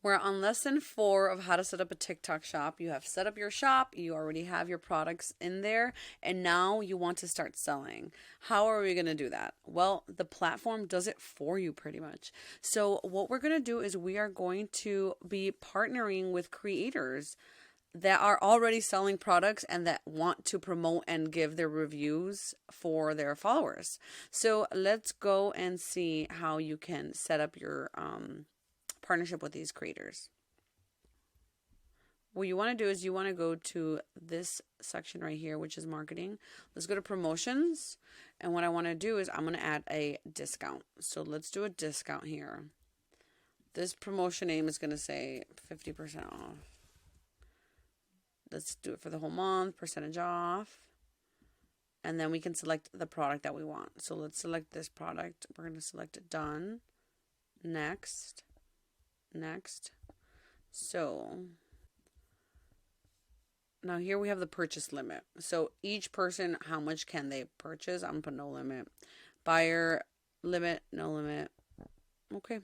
We're on lesson 4 of how to set up a TikTok shop. You have set up your shop, you already have your products in there, and now you want to start selling. How are we going to do that? Well, the platform does it for you pretty much. So what we're going to do is we are going to be partnering with creators that are already selling products and that want to promote and give their reviews for their followers. So let's go and see how you can set up your partnership with these creators. What you want to do is you want to go to this section right here, which is marketing. Let's go to promotions. And what I want to do is I'm going to add a discount. So let's do a discount here. This promotion name is going to say 50% off. Let's do it for the whole month, percentage off. And then we can select the product that we want. So let's select this product. We're going to select it, done. Next. So now here we have the purchase limit. So each person, how much can they purchase? I'm going to put no limit. Buyer limit, no limit. Okay.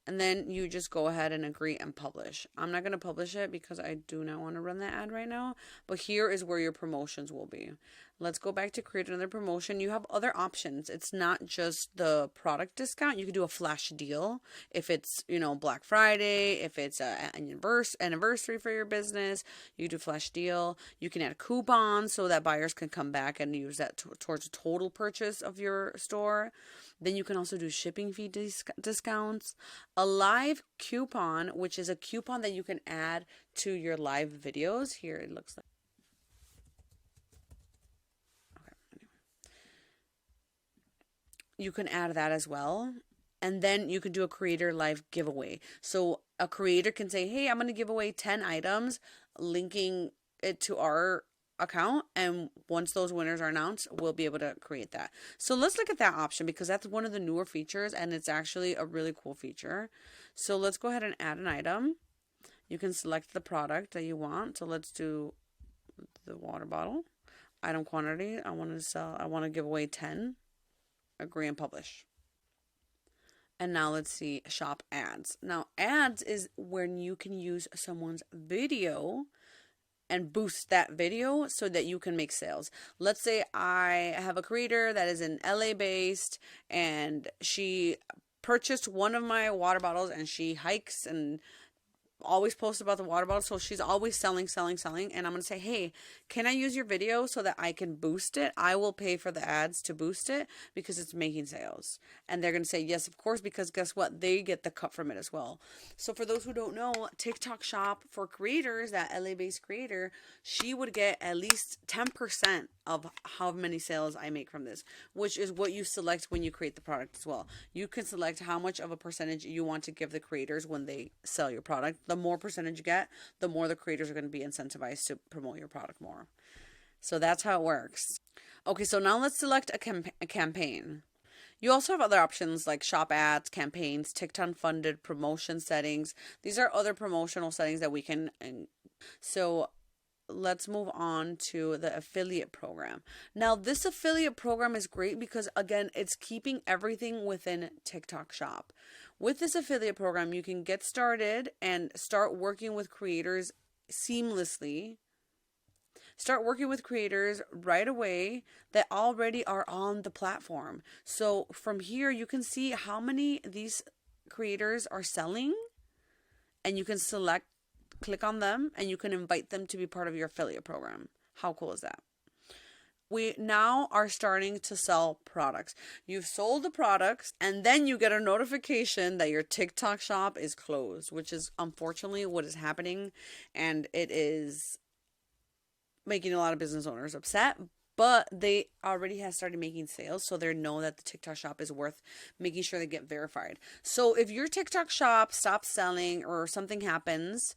And then you just go ahead and agree and publish. I'm not going to publish it because I do not want to run that ad right now. But here is where your promotions will be. Let's go back to create another promotion. You have other options. It's not just the product discount. You could do a flash deal if it's, Black Friday, if it's an anniversary for your business. You do flash deal. You can add a coupon so that buyers can come back and use that towards a total purchase of your store. Then you can also do shipping fee discounts. A live coupon, which is a coupon that you can add to your live videos. Here it looks like. You can add that as well. And then you can do a creator live giveaway. So a creator can say, hey, I'm going to give away 10 items, linking it to our account. And once those winners are announced, we'll be able to create that. So let's look at that option because that's one of the newer features and it's actually a really cool feature. So let's go ahead and add an item. You can select the product that you want. So let's do the water bottle. Item quantity. I want to give away 10. Agree and publish. And now let's see shop ads. Now ads is when you can use someone's video and boost that video so that you can make sales. Let's say I have a creator that is in LA based and she purchased one of my water bottles and she hikes and always post about the water bottle, so she's always selling, and I'm gonna say, hey, can I use your video so that I can boost it? I will pay for the ads to boost it because it's making sales. And they're gonna say yes, of course, because guess what, they get the cut from it as well. So for those who don't know, TikTok Shop for creators, that LA based creator, she would get at least 10% of how many sales I make from this, which is what you select when you create the product as well. You can select how much of a percentage you want to give the creators when they sell your product. The more percentage you get, the more the creators are going to be incentivized to promote your product more. So that's how it works. Okay, so now let's select a campaign. You also have other options like shop ads, campaigns, TikTok funded promotion settings. These are other promotional settings that we can. So let's move on to the affiliate program. Now, this affiliate program is great because, again, it's keeping everything within TikTok Shop. With this affiliate program, you can get started and start working with creators seamlessly. Start working with creators right away that already are on the platform. So from here, you can see how many these creators are selling, and you can click on them, and you can invite them to be part of your affiliate program. How cool is that? We now are starting to sell products. You've sold the products, and then you get a notification that your TikTok shop is closed, which is unfortunately what is happening, and it is making a lot of business owners upset. But they already have started making sales, so they know that the TikTok shop is worth making sure they get verified. So if your TikTok shop stops selling or something happens,